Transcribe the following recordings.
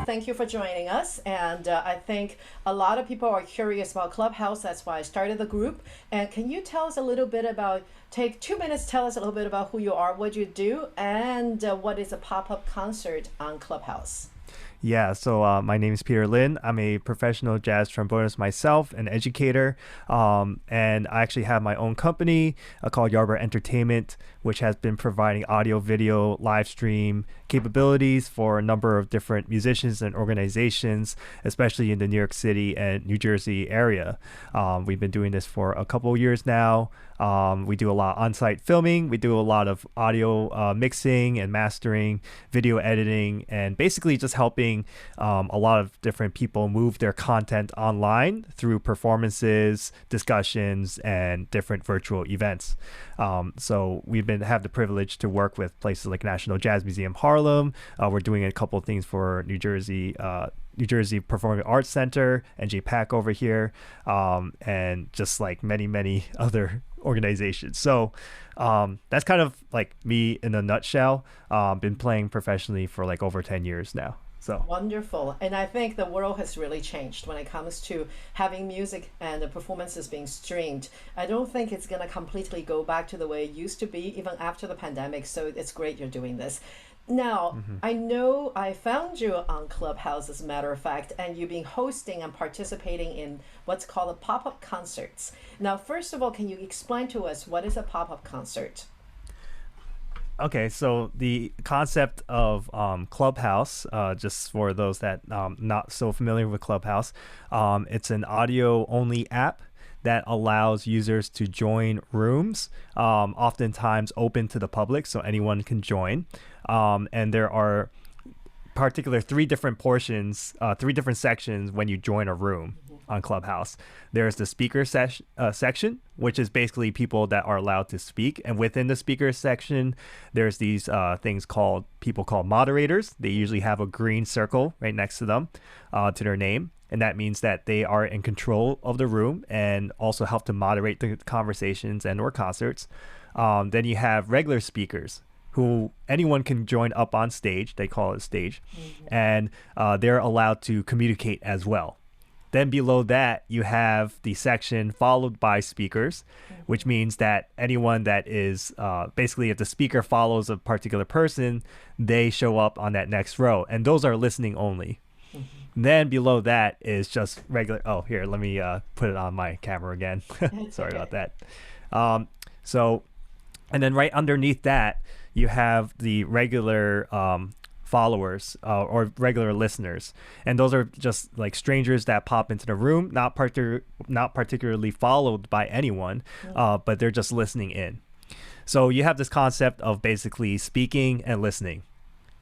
Thank you for joining us. And I think a lot of people are curious about Clubhouse. That's why I started the group. And can you tell us a little bit about, take 2 minutes, tell us a little bit about who you are, what you do, and what is a pop-up concert on Clubhouse? Yeah, so my name is Peter Lin. I'm a professional jazz trombonist myself, an educator, and I actually have my own company called Yardbird Entertainment, which has been providing audio, video, live stream capabilities for a number of different musicians and organizations, especially in the New York City and New Jersey area. We've been doing this for a couple of years now. We do a lot of on-site filming. We do a lot of audio mixing and mastering, video editing, and basically just helping a lot of different people move their content online through performances, discussions, and different virtual events. So we've have the privilege to work with places like National Jazz Museum Harlem. We're doing a couple of things for New Jersey Performing Arts Center and JPAC over here, and just like many other organizations. So that's kind of like me in a nutshell. Been playing professionally for like over 10 years now. So Wonderful. And I think the world has really changed when it comes to having music and the performances being streamed. I don't think it's going to completely go back to the way it used to be, even after the pandemic. So it's great you're doing this. Now, I know I found you on Clubhouse, as a matter of fact, and you've been hosting and participating in what's called a pop-up concerts. Now, first of all, can you explain to us what is a pop-up concert? Okay, so the concept of Clubhouse, just for those that not so familiar with Clubhouse, it's an audio-only app that allows users to join rooms, oftentimes open to the public, so anyone can join. And there are three different sections when you join a room on Clubhouse. There's the speaker section, which is basically people that are allowed to speak. And within the speaker section, there's these things people called moderators. They usually have a green circle right next to them, to their name. And that means that they are in control of the room and also help to moderate the conversations and or concerts. Then you have regular speakers who anyone can join up on stage. They call it stage. And they're allowed to communicate as well. Then below that, you have the section followed by speakers, which means that anyone that is basically, if the speaker follows a particular person, they show up on that next row. And those are listening only. Then below that is just regular. Oh, here, let me put it on my camera again. Sorry about that. And then right underneath that, you have the regular followers or regular listeners, and those are just like strangers that pop into the room, not particularly followed by anyone, but they're just listening in. So you have this concept of basically speaking and listening,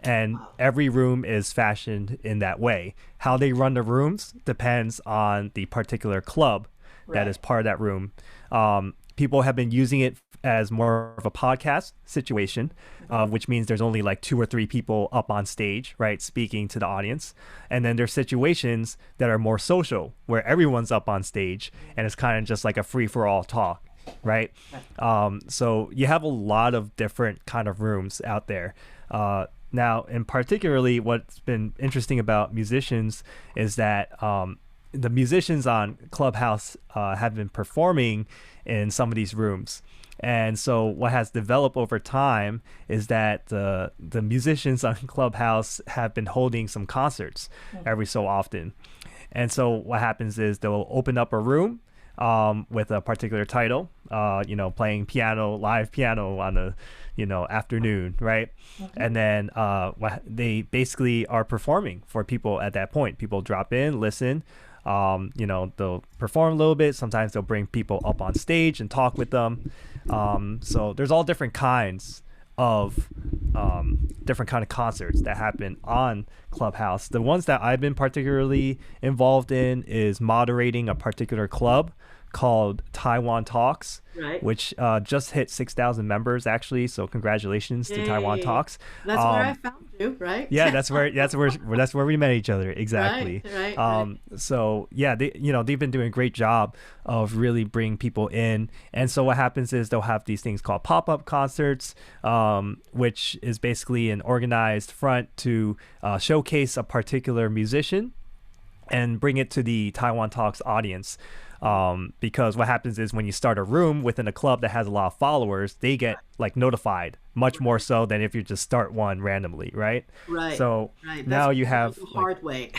and every room is fashioned in that way. How they run the rooms depends on the particular club that is part of that room. People have been using it as more of a podcast situation, which means there's only like 2 or 3 people up on stage, right, speaking to the audience. And then there's situations that are more social, where everyone's up on stage and it's kind of just like a free-for-all talk, right? So you have a lot of different kind of rooms out there. Now, and particularly what's been interesting about musicians is that the musicians on Clubhouse have been performing in some of these rooms. And so what has developed over time is that the musicians on Clubhouse have been holding some concerts every so often. And so what happens is they'll open up a room with a particular title, playing live piano on a, afternoon, right? And then they basically are performing for people at that point. People drop in, listen. They'll perform a little bit. Sometimes they'll bring people up on stage and talk with them. So there's all different kinds of concerts that happen on Clubhouse. The ones that I've been particularly involved in is moderating a particular club called Taiwan Talks, Right. which just hit 6,000 members actually. So congratulations to Taiwan Yay. Talks. That's where I found you, right? Yeah, that's where we met each other, exactly. Right. So yeah, they've been doing a great job of really bringing people in. And so what happens is they'll have these things called pop-up concerts, which is basically an organized front to showcase a particular musician and bring it to the Taiwan Talks audience. Because what happens is when you start a room within a club that has a lot of followers, they get like notified much more so than if you just start one randomly, right? Right. So Right. now That's you have the hard way.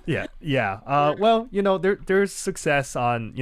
yeah. Well, there's success on,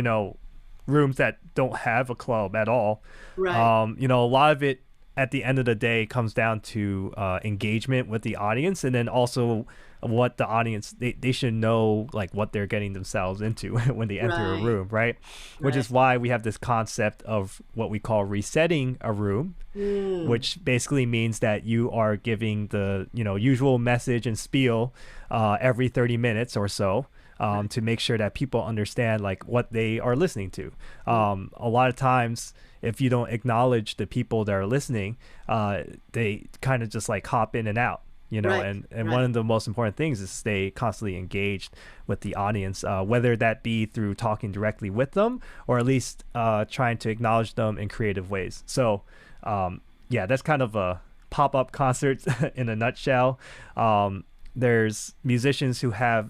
rooms that don't have a club at all. Right. A lot of it at the end of the day comes down to engagement with the audience, and then also what the audience they should know, like what they're getting themselves into when they enter a room, right? Which is why we have this concept of what we call resetting a room, which basically means that you are giving the usual message and spiel every 30 minutes or so, to make sure that people understand like what they are listening to. A lot of times, if you don't acknowledge the people that are listening, they kind of just like hop in and out, and one of the most important things is stay constantly engaged with the audience, whether that be through talking directly with them or at least trying to acknowledge them in creative ways. So that's kind of a pop-up concert in a nutshell. There's musicians who have,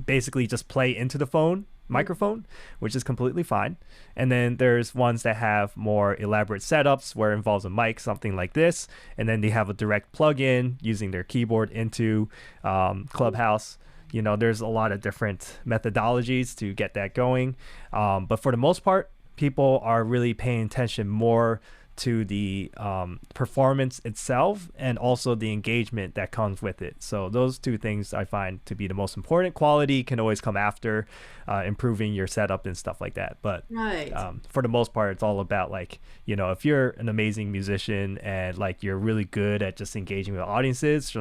basically just play into the microphone, which is completely fine. And then there's ones that have more elaborate setups where it involves a mic, something like this, and then they have a direct plug-in using their keyboard into Clubhouse. There's a lot of different methodologies to get that going, but for the most part, people are really paying attention more to the performance itself and also the engagement that comes with it. So those two things I find to be the most important. Quality can always come after improving your setup and stuff like that. But for the most part, it's all about like, if you're an amazing musician and like you're really good at just engaging with audiences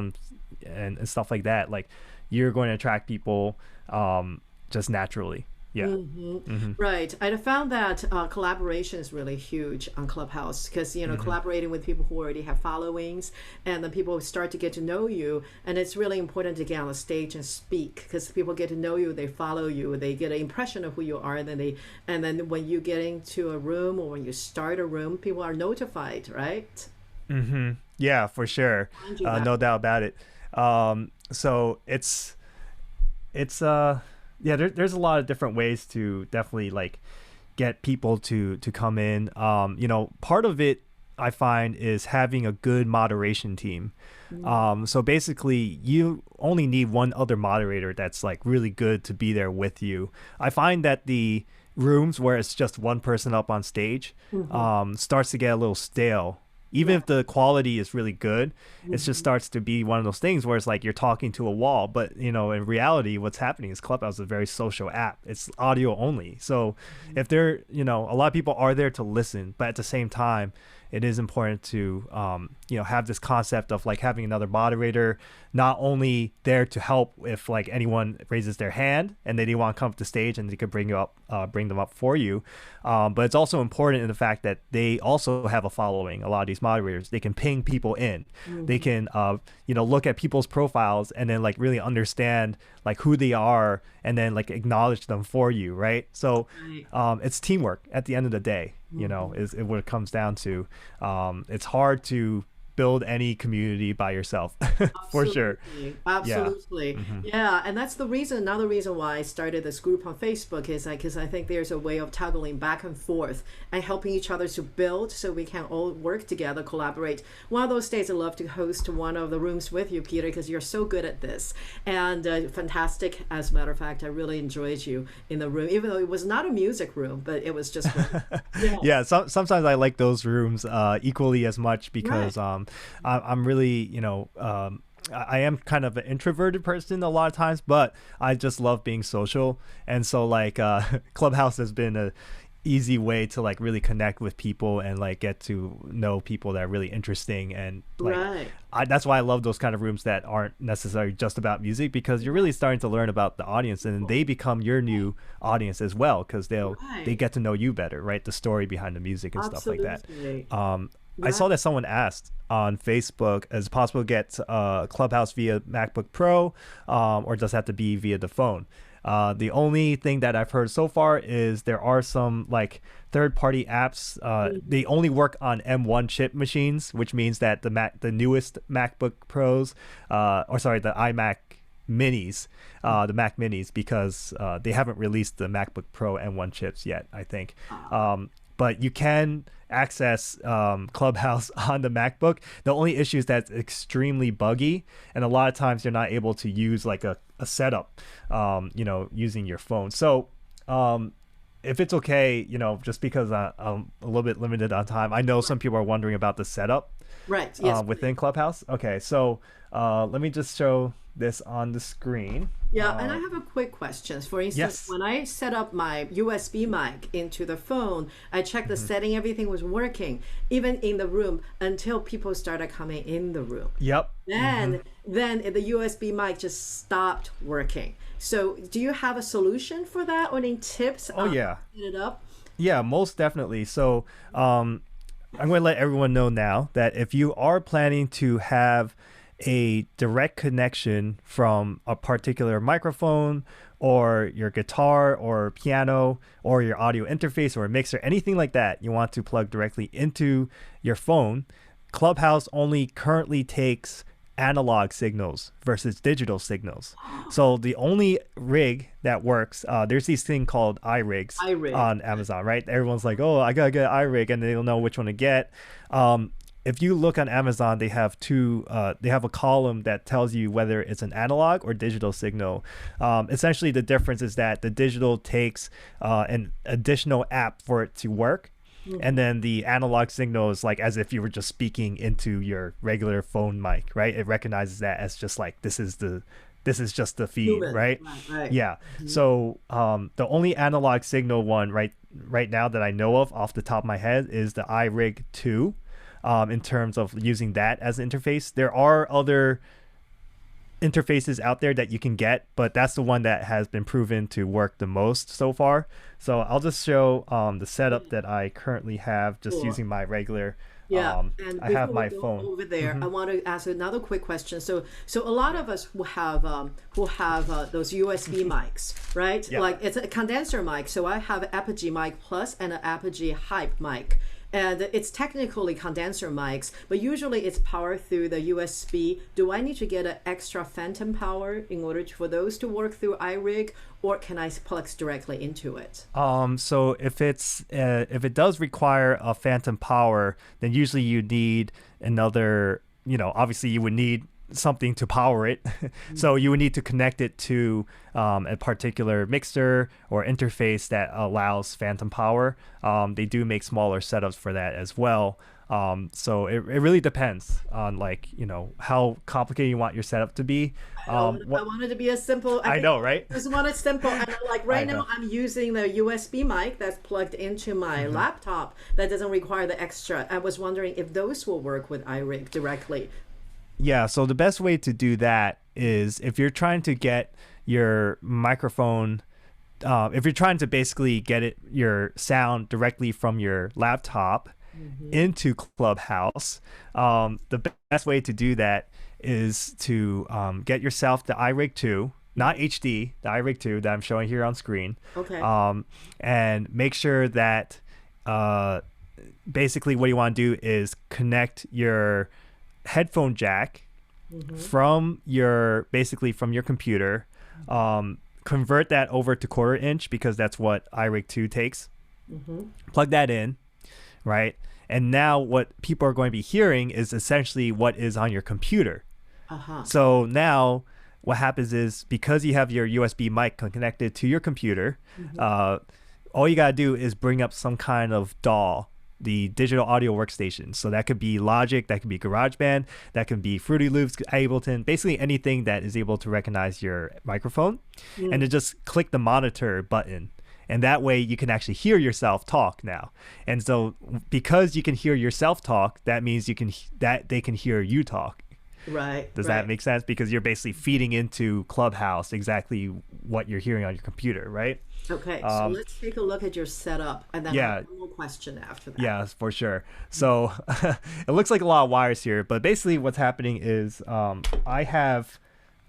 and stuff like that, like you're going to attract people just naturally. Yeah. Right. I found that collaboration is really huge on Clubhouse because, collaborating with people who already have followings, and then people start to get to know you. And it's really important to get on the stage and speak because people get to know you, they follow you, they get an impression of who you are. And then when you get into a room or when you start a room, people are notified, right? Yeah, for sure. No doubt about it. So it's there's a lot of different ways to definitely like get people to come in. Part of it I find is having a good moderation team. So basically you only need one other moderator that's like really good to be there with you. I find that the rooms where it's just one person up on stage starts to get a little stale. Even if the quality is really good, it just starts to be one of those things where it's like you're talking to a wall. But, in reality, what's happening is Clubhouse is a very social app. It's audio only. So if a lot of people are there to listen, but at the same time, it is important to, have this concept of like having another moderator, not only there to help if like anyone raises their hand and they want to come up to stage and they could bring them up for you. But it's also important in the fact that they also have a following. A lot of these moderators, they can ping people in. They can, look at people's profiles and then like really understand like who they are and then like acknowledge them for you. Right. So it's teamwork at the end of the day, is what it comes down to. It's hard to build any community by yourself. For sure. Absolutely. And that's another reason why I started this group on Facebook is because I think there's a way of toggling back and forth and helping each other to build so we can all work together, collaborate. One of those days I'd love to host one of the rooms with you, Peter, because you're so good at this and fantastic. As a matter of fact, I really enjoyed you in the room, even though it was not a music room, but it was just sometimes I like those rooms equally as much because I'm really, I am kind of an introverted person a lot of times, but I just love being social. And so like Clubhouse has been easy way to like really connect with people and like get to know people that are really interesting. And like that's why I love those kind of rooms that aren't necessarily just about music, because you're really starting to learn about the audience, and they become your new audience as well, because they get to know you better, right? The story behind the music and stuff like that. I saw that someone asked on Facebook, is it possible to get Clubhouse via MacBook Pro, or does it have to be via the phone? The only thing that I've heard so far is there are some like third-party apps. They only work on M1 chip machines, which means that the newest MacBook Pros, the iMac Minis, the Mac Minis, because they haven't released the MacBook Pro M1 chips yet, I think. But you can access Clubhouse on the MacBook. The only issue is that it's extremely buggy, and a lot of times you're not able to use like a setup, using your phone. So if it's okay, just because I'm a little bit limited on time, I know some people are wondering about the setup within Clubhouse. Okay, so let me just show this on the screen. Yeah, and I have a quick question. For instance, when I set up my USB mic into the phone, I checked the setting, everything was working, even in the room, until people started coming in the room. Then the USB mic just stopped working. So do you have a solution for that, or any tips on setting it up? Yeah, most definitely. So I'm going to let everyone know now that if you are planning to have a direct connection from a particular microphone or your guitar or piano or your audio interface or a mixer, anything like that you want to plug directly into your phone, Clubhouse only currently takes analog signals versus digital signals. So the only rig that works, there's these thing called iRigs on Amazon, right? Everyone's like, oh, I gotta get iRig, and they don't know which one to get. If you look on Amazon, they have they have a column that tells you whether it's an analog or digital signal. Essentially, the difference is that the digital takes an additional app for it to work. And then the analog signal is like as if you were just speaking into your regular phone mic, right? It recognizes that as just like, this is just the feed, right? Yeah. So the only analog signal one right now that I know of off the top of my head is the iRig2. In terms of using that as an interface. There are other interfaces out there that you can get, but that's the one that has been proven to work the most so far. So I'll just show the setup that I currently have, just using my regular. And I have my phone over there. I want to ask another quick question. So a lot of us who have those USB mics, right? Like it's a condenser mic. So I have an Apogee mic Plus and an Apogee Hype mic. And it's technically condenser mics, but usually it's powered through the USB. Do I need to get an extra phantom power in order for those to work through iRig, or can I plug directly into it? So if it does require a phantom power, then usually you need another. Obviously you would need something to power it. So you would need to connect it to a particular mixer or interface that allows phantom power. They do make smaller setups for that as well. So it really depends on how complicated you want your setup to be. I want it to be as simple. I know, right? I just want it simple. And right now I'm using the USB mic that's plugged into my laptop that doesn't require the extra. I was wondering if those will work with iRig directly. Yeah, so the best way to do that is if you're trying to get your microphone, if you're trying to basically get your sound directly from your laptop into Clubhouse, the best way to do that is to get yourself the iRig2, not HD, the iRig2 that I'm showing here on screen. Okay. And make sure that basically what you want to do is connect your headphone jack from your computer, convert that over to 1/4 inch because that's what iRig2 takes. Plug that in, right? And now what people are going to be hearing is essentially what is on your computer. So now what happens is, because you have your USB mic connected to your computer, all you gotta do is bring up some kind of DAW, the digital audio workstation. So that could be Logic, that could be GarageBand, that can be Fruity Loops, Ableton, basically anything that is able to recognize your microphone. And then just click the monitor button. And that way you can actually hear yourself talk now. And so because you can hear yourself talk, that means that they can hear you talk. Right. Does that make sense? Because you're basically feeding into Clubhouse exactly what you're hearing on your computer, right? Okay, so let's take a look at your setup, and then I have one more question after that. Yeah, for sure. So it looks like a lot of wires here, but basically what's happening is I have,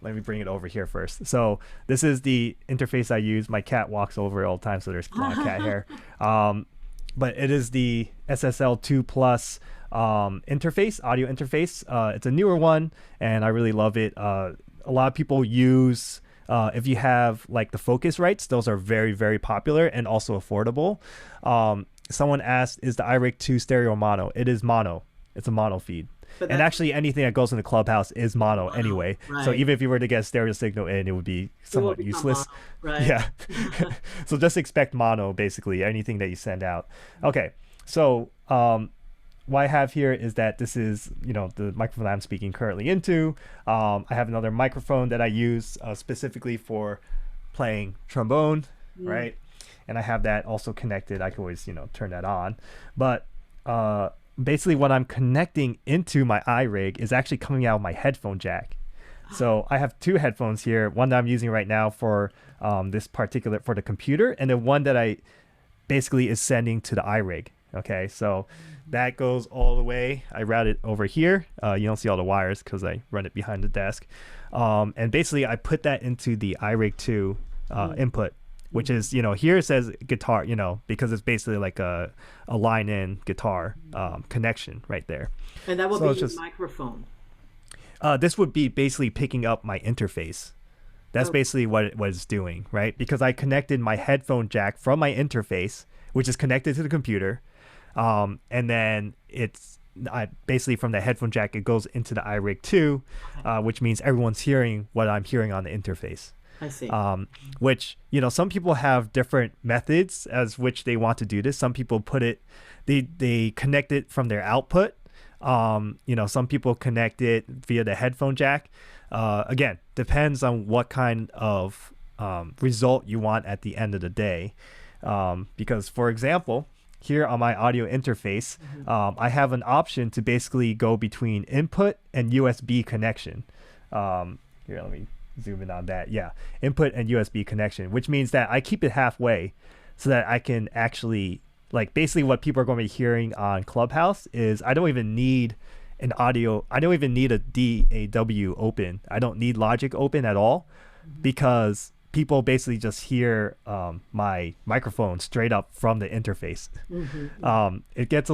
let me bring it over here first. So this is the interface I use. My cat walks over all the time, so there's a lot of cat hair. But it is the SSL2 Plus interface, audio interface. It's a newer one, and I really love it. A lot of people use, if you have like the Focusrites, those are very, very popular and also affordable. Someone asked, is the iRig2 stereo mono? It is mono. It's a mono feed. And actually anything that goes into Clubhouse is mono anyway. Right. So even if you were to get a stereo signal in, it would be somewhat useless. Mono, right? Yeah. So just expect mono, basically, anything that you send out. Okay. So what I have here is that this is, the microphone I'm speaking currently into. I have another microphone that I use specifically for playing trombone, right? And I have that also connected. I can always, turn that on. But basically what I'm connecting into my iRig is actually coming out of my headphone jack. So I have two headphones here, one that I'm using right now for for the computer, and then one that I basically is sending to the iRig. Okay, so that goes all the way. I route it over here. You don't see all the wires because I run it behind the desk. And basically I put that into the iRig2 input, which is, here it says guitar, because it's basically like a line in guitar connection right there. And that will be your microphone. This would be basically picking up my interface. That's basically what it was doing, right? Because I connected my headphone jack from my interface, which is connected to the computer. And then basically from the headphone jack, it goes into the iRig2, which means everyone's hearing what I'm hearing on the interface. I see. Which, some people have different methods as which they want to do this. Some people they connect it from their output. Some people connect it via the headphone jack. Again, depends on what kind of result you want at the end of the day. Because, for example, here on my audio interface, I have an option to basically go between input and USB connection. Here, let me zoom in on that. Yeah, input and USB connection, which means that I keep it halfway so that I can actually, basically what people are going to be hearing on Clubhouse is I don't even need a DAW open. I don't need Logic open at all because people basically just hear my microphone straight up from the interface. It gets I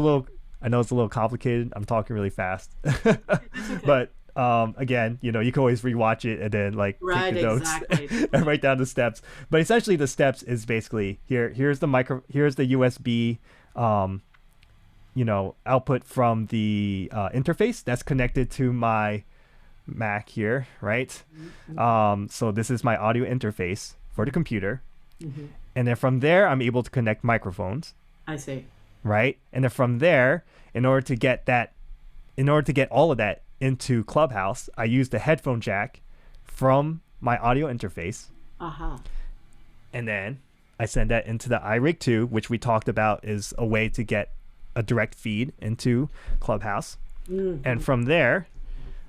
know it's a little complicated. I'm talking really fast, but again, you can always rewatch it and then take the notes and write down the steps. But essentially the steps is basically here's the USB, output from the interface that's connected to my Mac here, right? So this is my audio interface for the computer. And then from there, I'm able to connect microphones. I see. Right? And then from there, in order to get all of that into Clubhouse, I use the headphone jack from my audio interface. And then I send that into the iRig2, which we talked about is a way to get a direct feed into Clubhouse. And from there,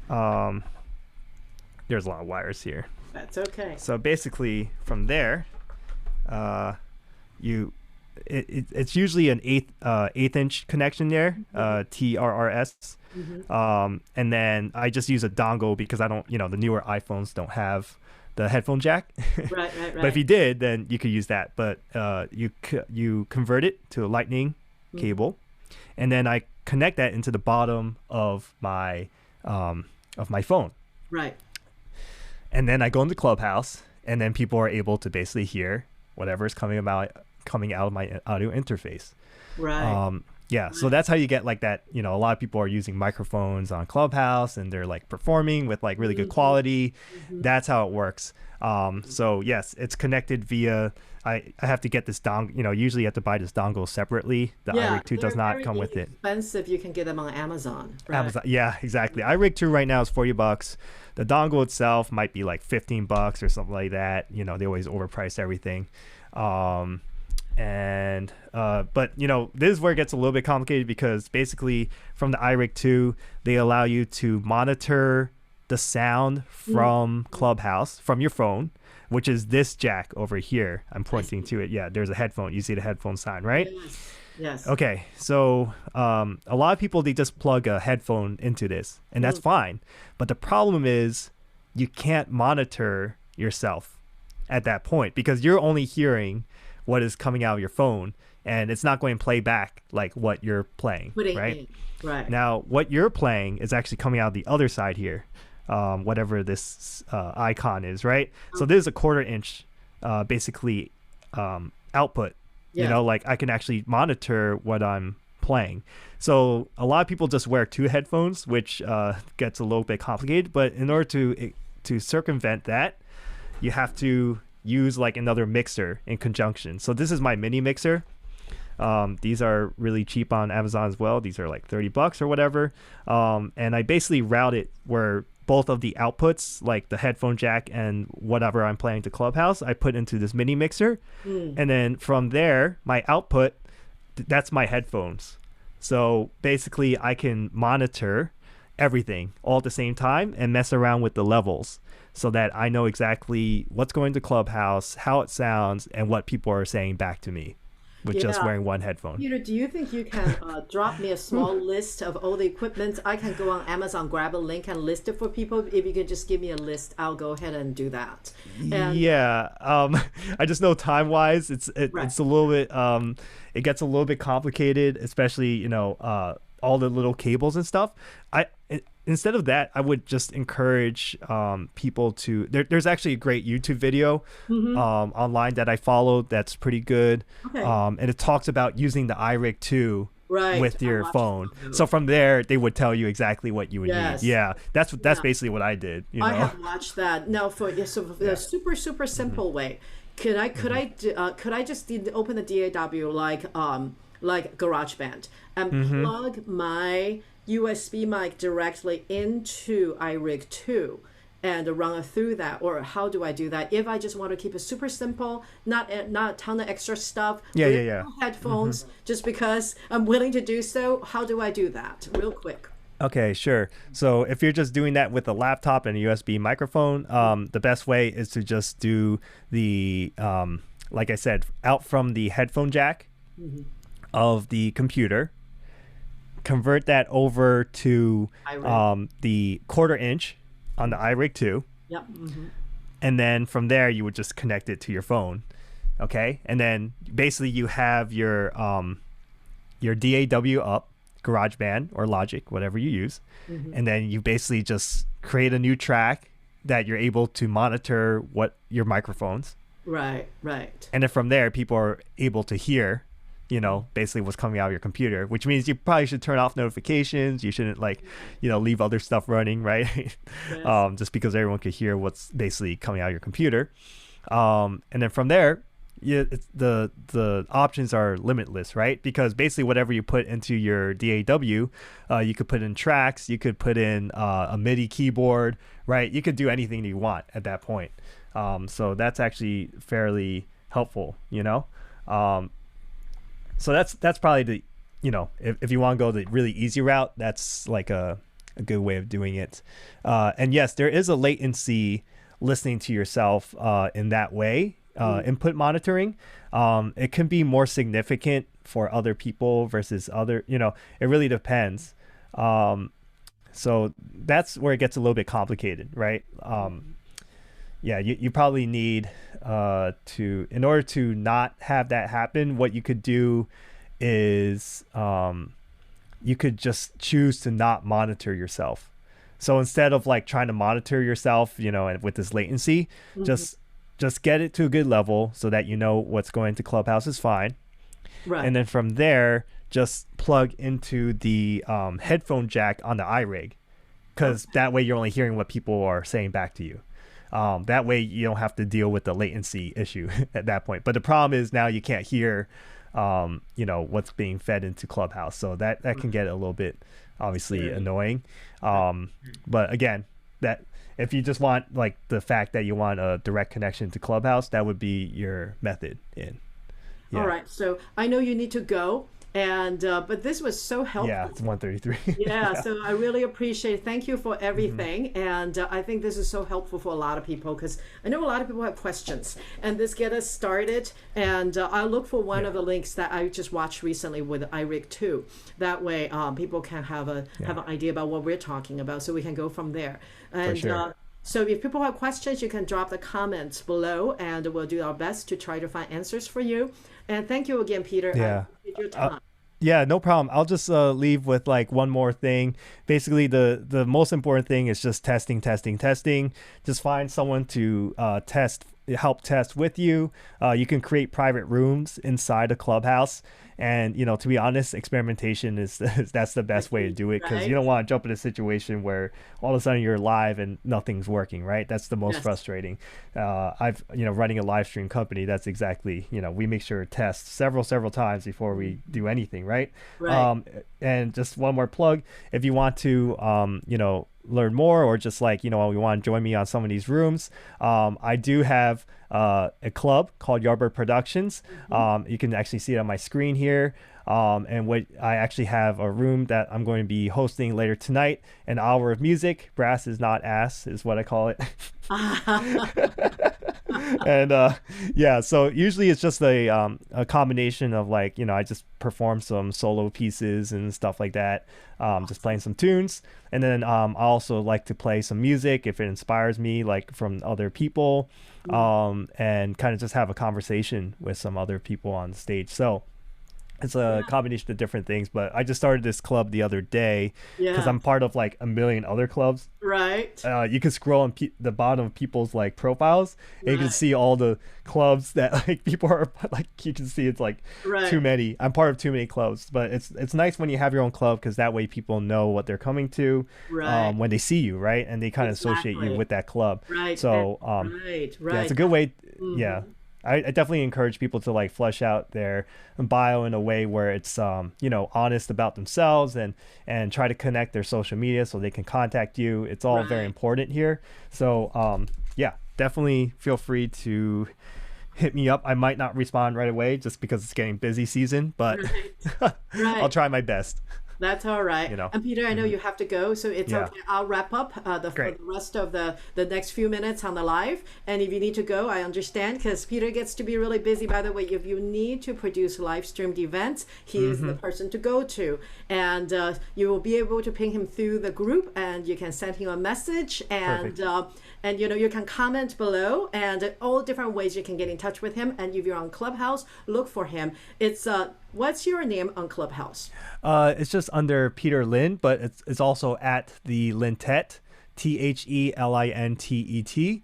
there's a lot of wires here. That's okay. So basically from there, it's usually an eighth inch connection there, TRRS. And then I just use a dongle because I don't, the newer iPhones don't have the headphone jack. Right. But if you did, then you could use that. But you convert it to a Lightning cable, and then I connect that into the bottom of my phone. Right. And then I go into Clubhouse, and then people are able to basically hear whatever is coming out of my audio interface. Right. Yeah. So that's how you get that. A lot of people are using microphones on Clubhouse, and they're performing with really good quality. That's how it works. So yes, it's connected via. I have to get this dongle. Usually you have to buy this dongle separately. The iRig2 does not come with it. Expensive. You can get them on Amazon. Right? Amazon. Yeah, exactly. iRig2 right now is $40. The dongle itself might be $15 or something like that. They always overprice everything. And but this is where it gets a little bit complicated, because basically from the iRig2 they allow you to monitor the sound from Clubhouse from your phone, which is this jack over here. I'm pointing to it. Yeah, there's a headphone. You see the headphone sign, right? Yes. Okay, so a lot of people, they just plug a headphone into this, and that's fine. But the problem is you can't monitor yourself at that point, because you're only hearing what is coming out of your phone, and it's not going to play back like what you're playing, right? Right. Now, what you're playing is actually coming out the other side here, whatever this icon is, right? So this is a 1/4 inch, basically, output. Like I can actually monitor what I'm playing. So a lot of people just wear 2 headphones, which gets a little bit complicated. But in order to circumvent that, you have to use like another mixer in conjunction. So this is my mini mixer. These are really cheap on Amazon as well. These are like $30 or whatever. And I basically route it where both of the outputs, like the headphone jack and whatever I'm playing to Clubhouse, I put into this mini mixer. And then from there, my output, that's my headphones. So basically I can monitor everything all at the same time and mess around with the levels, so that I know exactly what's going to Clubhouse, how it sounds, and what people are saying back to me with just wearing one headphone. Peter, do you think you can drop me a small list of all the equipment? I can go on Amazon, grab a link and list it for people. If you could just give me a list, I'll go ahead and do that. And I just know time-wise, it's a little bit, it gets a little bit complicated, especially, all the little cables and stuff. Instead of that, I would just encourage people to. There's actually a great YouTube video online that I followed that's pretty good, and it talks about using the iRig2 with your phone. So from there, they would tell you exactly what you would need. Yeah, that's basically what I did. I have watched that. Now for the super simple way, could I just open the DAW like GarageBand and plug my USB mic directly into iRig2 and run it through that? Or how do I do that if I just want to keep it super simple, not a ton of extra stuff, headphones, just because I'm willing to do so? How do I do that real quick? Okay, sure. So if you're just doing that with a laptop and a USB microphone, the best way is to just do the like I said, out from the headphone jack of the computer, convert that over to the 1/4 inch on the iRig2. Yep. And then from there you would just connect it to your phone. Okay, and then basically you have your DAW up, GarageBand or Logic, whatever you use, and then you basically just create a new track that you're able to monitor what your microphones. Right. And then from there, people are able to hear, basically what's coming out of your computer, which means you probably should turn off notifications. You shouldn't leave other stuff running, right? Just because everyone could hear what's basically coming out of your computer. And then from there, the options are limitless, right? Because basically whatever you put into your DAW, you could put in tracks, you could put in a MIDI keyboard, right? You could do anything you want at that point. So that's actually fairly helpful, So that's probably the, if you want to go the really easy route, that's like a good way of doing it. And yes, there is a latency listening to yourself in that way. Input monitoring, it can be more significant for other people versus other, it really depends. So that's where it gets a little bit complicated, right? You probably need in order to not have that happen, what you could do is you could just choose to not monitor yourself. So instead of like trying to monitor yourself, and with this latency, just get it to a good level so that what's going to Clubhouse is fine. Right. And then from there, just plug into the headphone jack on the iRig, because that way you're only hearing what people are saying back to you. That way you don't have to deal with the latency issue at that point. But the problem is now you can't hear, what's being fed into Clubhouse. So that can get a little bit obviously annoying. But again, that if you just want the fact that you want a direct connection to Clubhouse, that would be your method in. All Yeah. right. So I know you need to go, and but this was so Yeah, helpful. it's 1:33. Yeah, Yeah. so I really appreciate it. Thank you for Hmm. everything. And I think this is so helpful for a lot of people because I know a lot of people have questions. And this get us started. And I'll look for one Yeah. of the links that I just watched recently with iRig2. That way, people can have Yeah. an idea about what we're talking about, so we can go from there. For And sure. so if people have questions, you can drop the comments below, and we'll do our best to try to find answers for you. And thank you again, Peter. I Yeah. appreciate your Uh, time. yeah, no problem. I'll just leave with like one more thing. Basically, the most important thing is just testing, testing, testing. Just find someone to help test with you. You can create private rooms inside a Clubhouse. And to be honest, experimentation is that's the best way to do it, because you Right? don't want to jump in a situation where all of a sudden you're live and nothing's working, right? That's the most Yes. frustrating. I've running a live stream company, that's exactly, we make sure to test several times before we do anything, right? Right. um and just one more plug: if you want to learn more, or just like you want to join me on some of these rooms, I do have a club called Yardbird Productions. Mhm. You can actually see it on my screen here. And what I actually have a room that I'm going to be hosting later tonight, an hour of music. Brass is not ass, is what I call it. And yeah, so usually it's just a combination of like I just perform some solo pieces and stuff like that, just playing some tunes. And then I also like to play some music if it inspires me, like from other people, and kind of just have a conversation with some other people on stage. So it's a combination of different things. But I just started this club the other day because Yeah. I'm part of like a million other clubs. Right. You can scroll on the bottom of people's like profiles, and you can Right. see all the clubs that like people are like. You can see it's like too Right. many. I'm part of too many clubs, but it's nice when you have your own club, because that way people know what they're coming to Right. when they see you, right? And they kind of associate you Exactly. with that club. Right. And So right. yeah, it's a Right. good way. Yeah. Mm-hmm. I definitely encourage people to like flesh out their bio in a way where it's honest about themselves, and try to connect their social media so they can contact you. It's all very Right. important here. So yeah, definitely feel free to hit me up. I might not respond right away just because it's getting busy season, but Right. I'll Right. try my best. That's all right. And Peter, I know Hmm. you have to go, so it's Yeah, okay. I'll wrap up for great. the rest of the next few minutes on the live. And if you need to go, I understand because Peter gets to be really busy. By the way, if you need to produce live streamed events, he is the Hmm. person to go to. And you will be able to ping him through the group, and you can send him a message, Perfect. and you can comment below, and all different ways you can get in touch with him. And if you're on Clubhouse, look for him. It's what's your name on Clubhouse? It's just under Peter Lin, but it's also at the Lintet, TheLintet.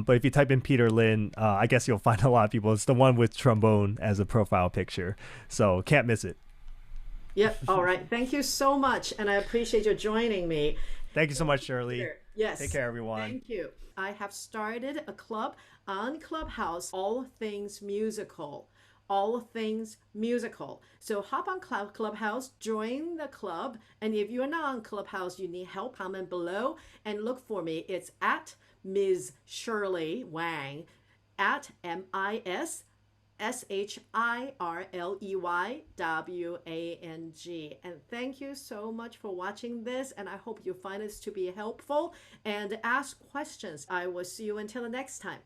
But if you type in Peter Lin, I guess you'll find a lot of people. It's the one with trombone as a profile picture, so can't miss it. Yep. All right. Thank you so much. And I appreciate you joining me. Thank you so much, Shirley. Sure. Take Yes. care, everyone. Thank you. I have started a club on Clubhouse, All Things Musical. All Things Musical. So hop on Clubhouse, join the club. And if you're not on Clubhouse, you need help, comment below and look for me. It's at Ms. Shirley Wang, at MISSHIRLEYWANG. And thank you so much for watching this. And I hope you find this to be helpful and ask questions. I will see you until the next time.